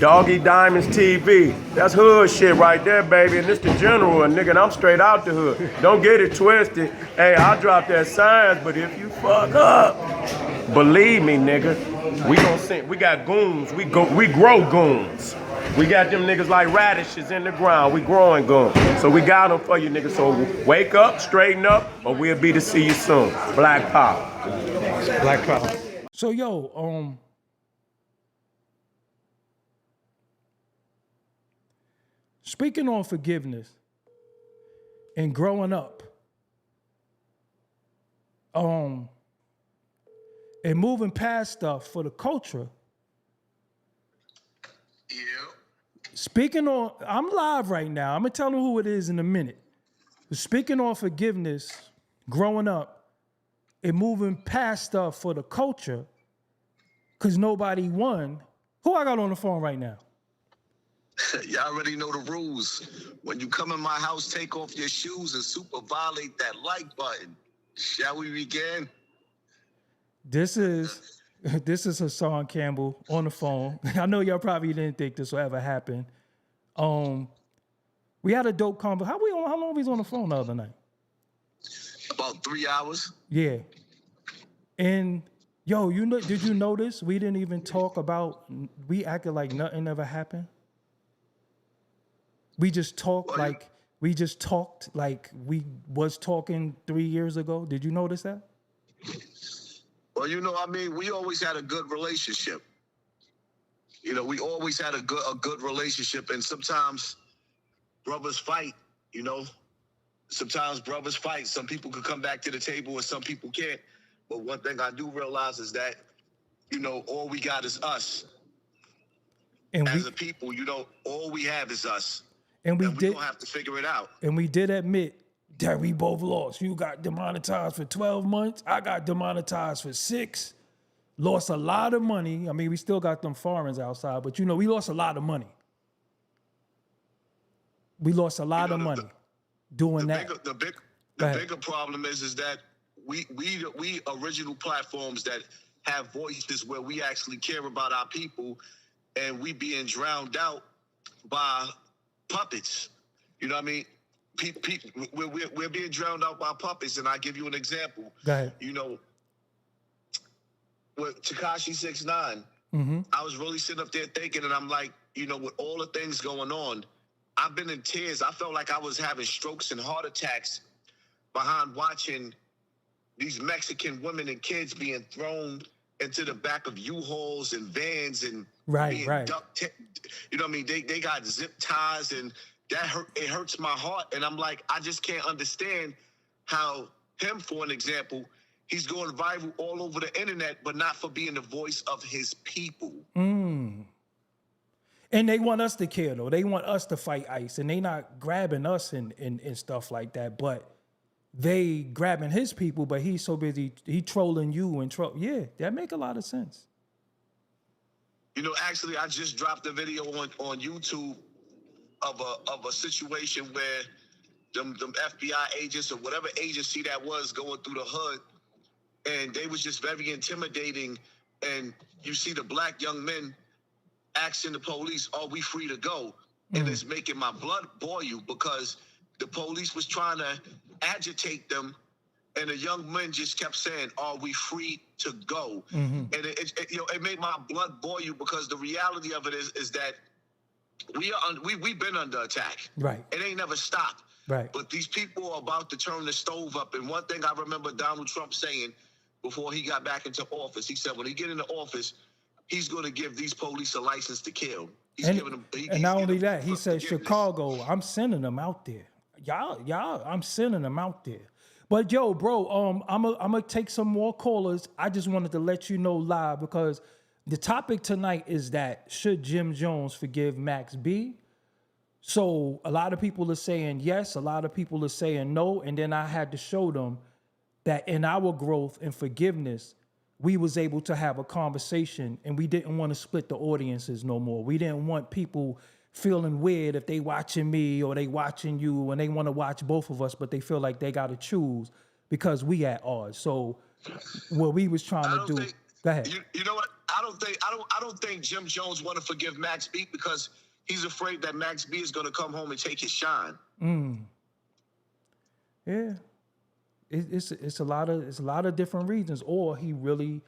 Doggie Diamonds TV. That's hood shit right there, baby. And this the general, and nigga, and I'm straight out the hood. Don't get it twisted. Hey, I drop that science, but if you fuck up, believe me, nigga, we gon' sing. We got goons. We grow goons. We got them niggas like radishes in the ground. We growing goons. So we got them for you, niggas. So wake up, straighten up, or we'll be to see you soon. Black power. Black power. So speaking on forgiveness and growing up, and moving past stuff for the culture. Yeah. Speaking on, I'm live right now. I'm gonna tell them who it is in a minute. But speaking on forgiveness, growing up, and moving past stuff for the culture, because nobody won. Who I got on the phone right now? Y'all already know the rules. When you come in my house, take off your shoes and super violate that like button. Shall we begin? This is Hassan Campbell on the phone. I know y'all probably didn't think this will ever happen. We had a dope convo. How long was on the phone the other night? About 3 hours. Yeah. And yo, did you notice we didn't even talk about, we acted like nothing ever happened? We just talked like we was talking 3 years ago. Did you notice that? Well, we always had a good relationship. We always had a good relationship, and sometimes brothers fight, Sometimes brothers fight. Some people could come back to the table and some people can't. But one thing I do realize is that, all we got is us. And as a people, all we have is us. And we don't have to figure it out. And we did admit that we both lost. You got demonetized for 12 months. I got demonetized for 6. Lost a lot of money. I mean, we still got them foreigners outside, but we lost a lot of money. We lost a lot of money doing that. The bigger problem is that we original platforms that have voices where we actually care about our people, and we being drowned out by puppets. You know what I mean? We're being drowned out by puppets, and I'll give you an example. Go ahead. With Tekashi 6ix9ine, I was really sitting up there thinking, and I'm like, with all the things going on, I've been in tears. I felt like I was having strokes and heart attacks behind watching these Mexican women and kids being thrown into the back of U-Hauls and vans and being duct. You know what I mean? They got zip ties, and it hurts my heart. And I'm like, I just can't understand how him, for an example, he's going viral all over the internet, but not for being the voice of his people. And they want us to care, though. They want us to fight ICE, and they not grabbing us and stuff like that. But they grabbing his people, but he's so busy, he trolling you and yeah, that make a lot of sense. Actually, I just dropped a video on YouTube of a situation where them FBI agents or whatever agency that was going through the hood, and they was just very intimidating. And you see the black young men asking the police, "Are we free to go?" And it's making my blood boil because the police was trying to agitate them, and the young men just kept saying, "Are we free to go?" And it made my blood boil because the reality of it is that we've been under attack. Right. It ain't never stopped. Right. But these people are about to turn the stove up. And one thing I remember Donald Trump saying before he got back into office, he said when he get into office, he's going to give these police a license to kill. And not only that, he said, Chicago, I'm sending them out there. Y'all, I'm sending them out there. But yo, bro, I'm gonna take some more callers. I just wanted to let you know live because the topic tonight is that should Jim Jones forgive Max B? So a lot of people are saying yes, a lot of people are saying no, and then I had to show them that in our growth and forgiveness, we was able to have a conversation, and we didn't want to split the audiences no more. We didn't want people feeling weird if they watching me or they watching you and they want to watch both of us, but they feel like they got to choose because we at odds. So what we was trying to do. Go ahead. You know what? I don't think Jim Jones want to forgive Max B because he's afraid that Max B is going to come home and take his shine. Yeah, it's a lot of different reasons. Or he really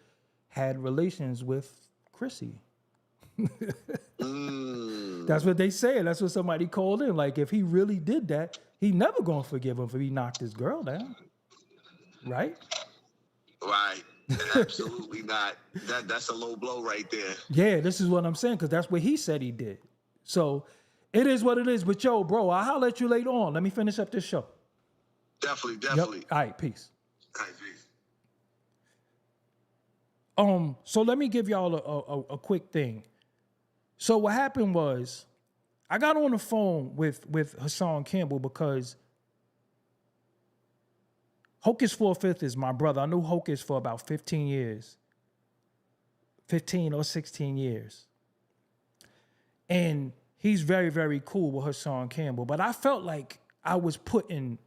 had relations with Chrissy. That's what they say. That's what somebody called in. Like, if he really did that, he never gonna forgive him if he knocked his girl down. Right? Right. Absolutely not. That's a low blow right there. Yeah, this is what I'm saying, because that's what he said he did. So it is what it is. But yo, bro, I'll holler at you later on. Let me finish up this show. Definitely. Yep. All right, peace. All right, peace. So let me give y'all a quick thing. So what happened was, I got on the phone with Hassan Campbell because Hocus 4/5 is my brother. I knew Hocus for about 15 years. 15 or 16 years. And he's very, very cool with Hassan Campbell. But I felt like I was putting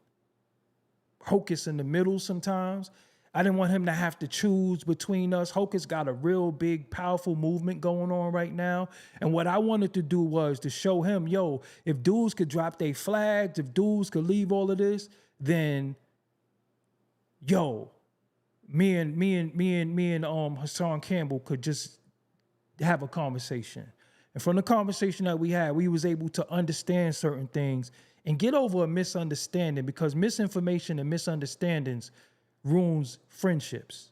Hocus in the middle sometimes. I didn't want him to have to choose between us. Hocus got a real big, powerful movement going on right now. And what I wanted to do was to show him, yo, if dudes could drop their flags, if dudes could leave all of this, then, yo, me and Hassan Campbell could just have a conversation. And from the conversation that we had, we was able to understand certain things and get over a misunderstanding, because misinformation and misunderstandings ruins friendships.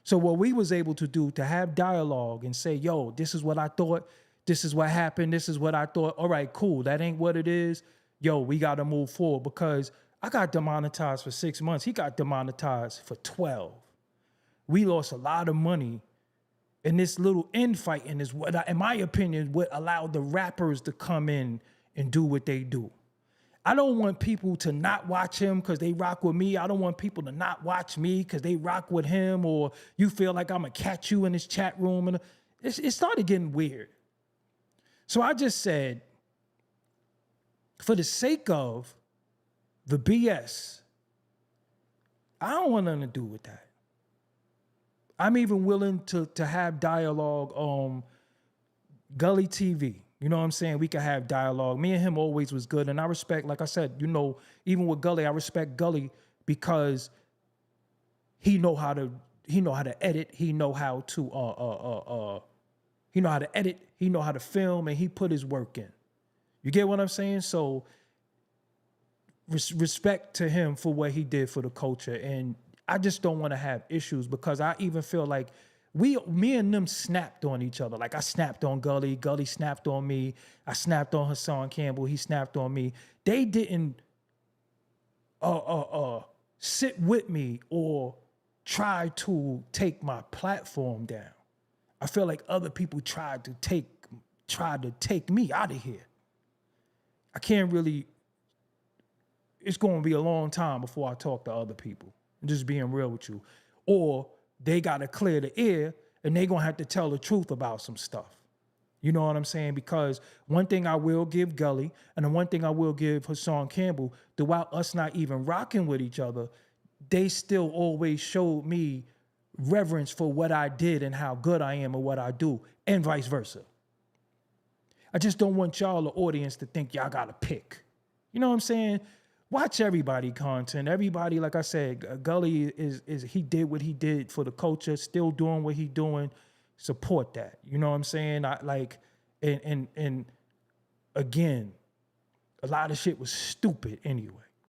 So what we was able to do, to have dialogue and say, yo, this is what I thought, this is what happened, this is what I thought. All right, cool. That ain't what it is. Yo, we got to move forward, because I got demonetized for 6 months. He got demonetized for 12. We lost a lot of money. And this little infighting is what, in my opinion, what allowed the rappers to come in and do what they do. I don't want people to not watch him because they rock with me. I don't want people to not watch me because they rock with him, or you feel like I'm going to catch you in his chat room. And it started getting weird. So I just said, for the sake of the BS, I don't want nothing to do with that. I'm even willing to have dialogue on Gully TV. You know what I'm saying? We could have dialogue. Me and him always was good. And I respect, like I said, you know, even with Gully, I respect Gully because he know how to edit. He know how to edit. He know how to film, and he put his work in. You get what I'm saying? So respect to him for what he did for the culture. And I just don't want to have issues, because I even feel like me and them snapped on each other. Like, I snapped on Gully, Gully snapped on me, I snapped on Hassan Campbell, he snapped on me. They didn't sit with me or try to take my platform down. I feel like other people tried to take me out of here. I can't really, it's going to be a long time before I talk to other people. I'm just being real with you. Or they got to clear the air, and they going to have to tell the truth about some stuff. You know what I'm saying? Because one thing I will give Gully, and the one thing I will give Hassan Campbell, throughout us not even rocking with each other, they still always showed me reverence for what I did and how good I am at what I do, and vice versa. I just don't want y'all, the audience, to think y'all got to pick. You know what I'm saying? Watch everybody content. Everybody, like I said, Gully is he did what he did for the culture, still doing what he doing. Support that. You know what I'm saying? And again, a lot of shit was stupid anyway.